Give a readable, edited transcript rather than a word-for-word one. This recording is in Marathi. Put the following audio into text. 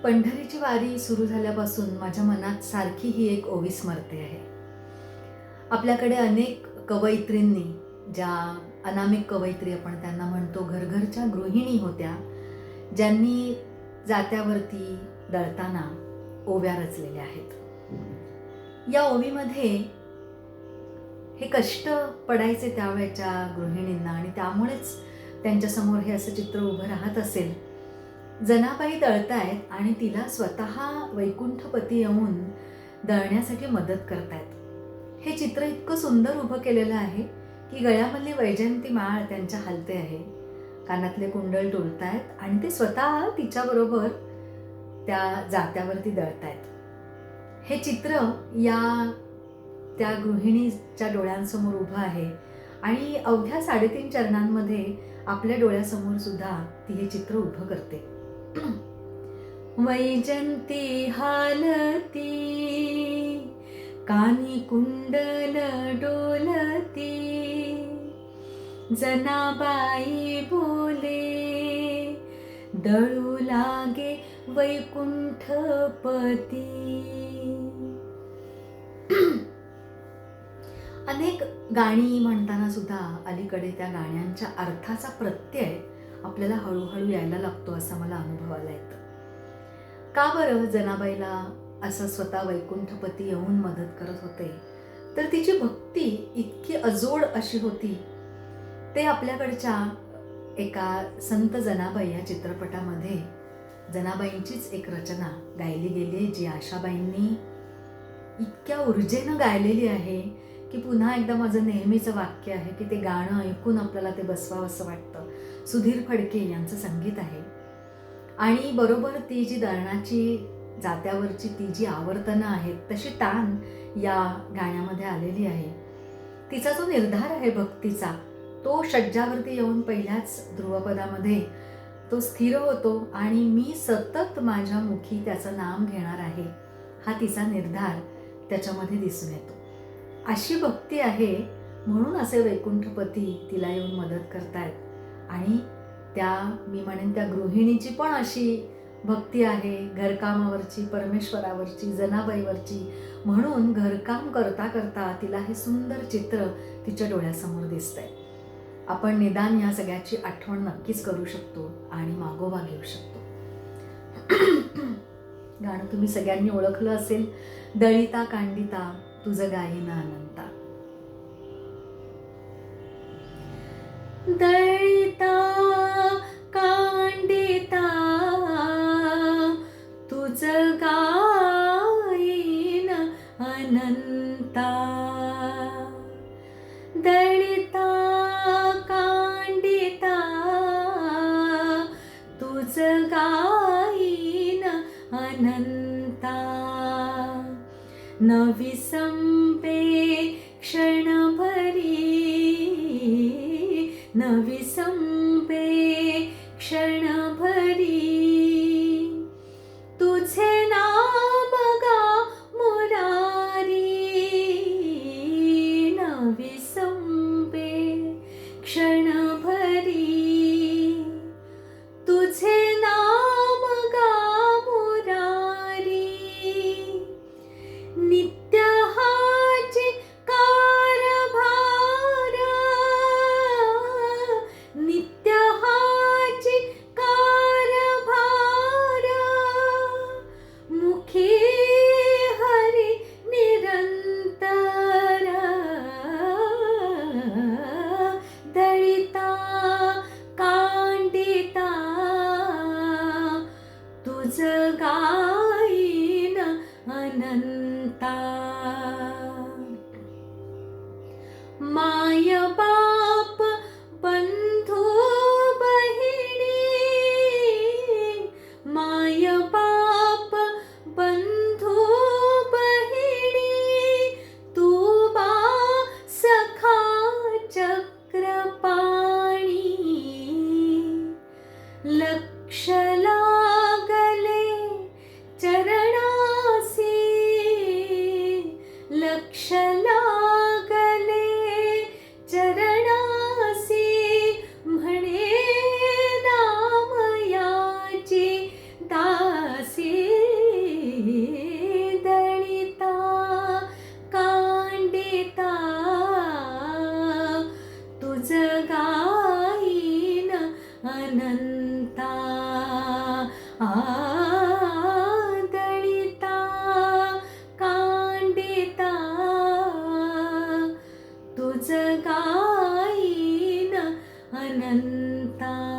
पंढरीची वारी सुरू झाल्यापासून माझ्या मनात सारखी ही एक ओवी स्मरते आहे. आपल्याकडे अनेक कवयित्रींनी, ज्या अनामिक कवयित्री आपण त्यांना म्हणतो, घरघरच्या गृहिणी होत्या, ज्यांनी जात्यावरती दळताना ओव्या रचलेल्या आहेत. या ओवीमध्ये हे कष्ट पडायचे त्यावेळच्या गृहिणींना आणि त्यामुळेच त्यांच्यासमोर हे असं चित्र उभं राहत असेल. जनाबाई दळतायत आणि तिला स्वतः वैकुंठपती येऊन दळण्यासाठी मदत करतायत. हे चित्र इतकं सुंदर उभं केलेलं आहे की गळ्यामधली वैजयंती माळ त्यांच्या हलते आहे, कानातले कुंडल डोलतायत आणि ते स्वतः तिच्याबरोबर त्या जात्यावरती दळतायत. हे चित्र त्या गृहिणीच्या डोळ्यांसमोर उभं आहे आणि अवघ्या 3.5 चरणांमध्ये आपल्या डोळ्यासमोर सुद्धा ती हे चित्र उभं करते. वैजंती हालती, कानी कुंडल डोलती, जनाबाई बोले, दळू लागे वैकुंठपती. अनेक गाणी म्हणताना सुद्धा अलीकडे त्या गाण्यांच्या अर्थाचा प्रत्यय आपल्याला हळूहळू यायला लागतो असं मला अनुभवायला येतं. का बरं जनाबाईला असं स्वतः वैकुंठपती येऊन मदत करत होते? तर तिची भक्ती इतकी अजोड अशी होती. ते आपल्याकडच्या एका संत जनाबाई या चित्रपटामध्ये जनाबाईंचीच एक रचना गायली गेली आहे, जी आशाबाईंनी इतक्या ऊर्जेनं गायलेली आहे की पुन्हा एकदा माझं नेहमीचं वाक्य आहे की ते गाणं ऐकून आपल्याला ते बसवावं असं वाटतं. सुधीर फडके यांचं संगीत आहे आणि बरोबर ती जी दळणाची जात्यावरची ती जी आवर्तनं आहेत तशी तान या गाण्यामध्ये आलेली आहे. तिचा जो निर्धार आहे भक्तीचा, तो षड्जावरती येऊन पहिल्याच ध्रुवपदामध्ये तो स्थिर होतो आणि मी सतत माझ्या मुखी त्याचं नाम घेणार आहे, हा तिचा निर्धार त्याच्यामध्ये दिसून येतो. अशी भक्ती आहे म्हणून असे वैकुंठपती तिला येऊन मदत करतायत आणि मी म्हणेन त्या गृहिणीची पण अशी भक्ती आहे घरकामावरची, परमेश्वरावरची, जनाबाईवरची. म्हणून घरकाम करता करता तिला हे सुंदर चित्र तिच्या डोळ्यासमोर दिसतंय. आपण निदान या सगळ्याची आठवण नक्कीच करू शकतो आणि मागोवा घेऊ शकतो. गाणं तुम्ही सगळ्यांनी ओळखलं असेल, दळिता कांडिता तुझं गाईन अनंता. दळिता कांडिता तुझं गाईन अनंता, दळिता कांडिता तुझं गाईन अनंता, न विसंपे क्षणभरी, न विसंपे क्षणभरी, तुझे नाम गा मुरारी, न विसंपे क्षणभरी, तुझे नाम गा मुरारी, नित्य हाची कारभार, नित्य हाची कारभार, मुखी हरी निरंतर, दळिता कांडिता तुझं गाईन अनंता. माय बाप बंधू बहिणी, माय बाप बंधू बहिणी, तू बा सखा चक्रपाणी, लक्ष लागले चरणासी, लक्ष लागले चरणासी, म्हणे नामयाची दासी, अनंता